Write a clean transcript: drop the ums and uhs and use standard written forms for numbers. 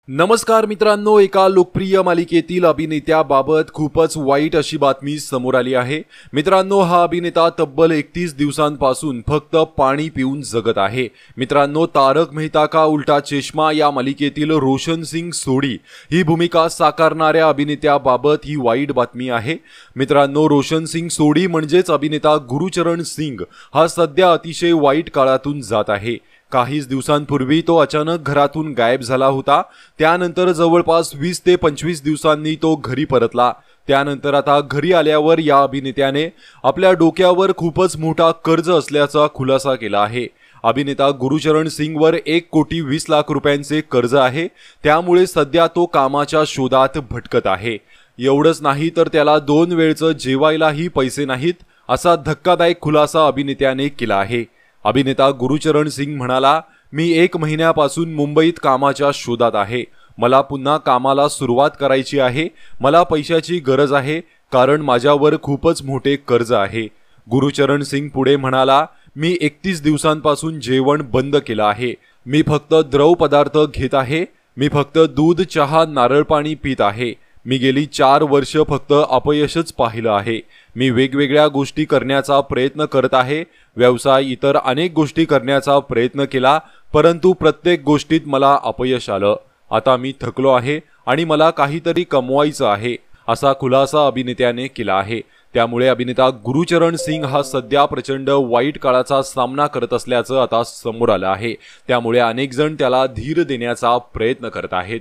नमस्कार मित्रांनो, एका लोकप्रिय मालिकेतील अभिनेत्याबाबत खूपच वाईट अशी बातमी समोर आली आहे। मित्रांनो, हा अभिनेता तब्बल 31 दिवसांपासून फक्त पाणी पिऊन जगत आहे। मित्रांनो, तारक मेहता का उल्टा चष्मा या मालिकेतील रोशन सिंग सोढी ही भूमिका साकारणाऱ्या अभिनेत्याबाबत ही वाईट बातमी आहे। मित्रांनो, रोशन सिंग सोढी म्हणजेच अभिनेता गुरुचरण सिंग हा सध्या अतिशय वाईट काळातून जात आहे। काहीच दिवसांपूर्वी तो अचानक घरातून गायब झाला होता। त्यानंतर जवळपास 20 ते 25 दिवसांनी तो घरी परतला। त्यानंतर आता घरी आल्यावर या अभिनेत्याने आपल्या डोक्यावर खूपच मोठा कर्ज असल्याचा खुलासा केला आहे। अभिनेता गुरुचरण सिंगवर 1,20,00,000 रुपयांचे कर्ज आहे। त्यामुळे सध्या तो कामाच्या शोधात भटकत आहे। एवढंच नाही तर त्याला 2 वेळचं जेवायलाही पैसे नाहीत, असा धक्कादायक खुलासा अभिनेत्याने केला आहे। अभिनेता गुरुचरण सिंग म्हणाला, मी 1 महिन्यापासून मुंबईत कामाच्या शोधात आहे। मला पुन्हा कामाला सुरुवात करायची आहे। मला पैशाची गरज आहे, कारण माझ्यावर खूपच मोठे कर्ज आहे। गुरुचरण सिंग पुढे म्हणाला, मी 31 दिवसांपासून जेवण बंद केलं आहे। मी फक्त द्रव पदार्थ घेत आहे। मी फक्त दूध, चहा, नारळ पाणी पित आहे। मी गेली 4 वर्ष फक्त अपयशच पाहिलं आहे। मी वेगवेगळ्या गोष्टी करण्याचा प्रयत्न करत आहे। व्यवसाय, इतर अनेक गोष्टी करण्याचा प्रयत्न केला, परंतु प्रत्येक गोष्टीत मला अपयश आलं। आता मी थकलो आहे आणि मला काहीतरी कमवायचं आहे, असा खुलासा अभिनेत्याने केला आहे। त्यामुळे अभिनेता गुरुचरण सिंग हा सध्या प्रचंड वाईट काळाचा सामना करत असल्याचं आता समोर आलं आहे। त्यामुळे अनेक जण त्याला धीर देण्याचा प्रयत्न करत आहेत।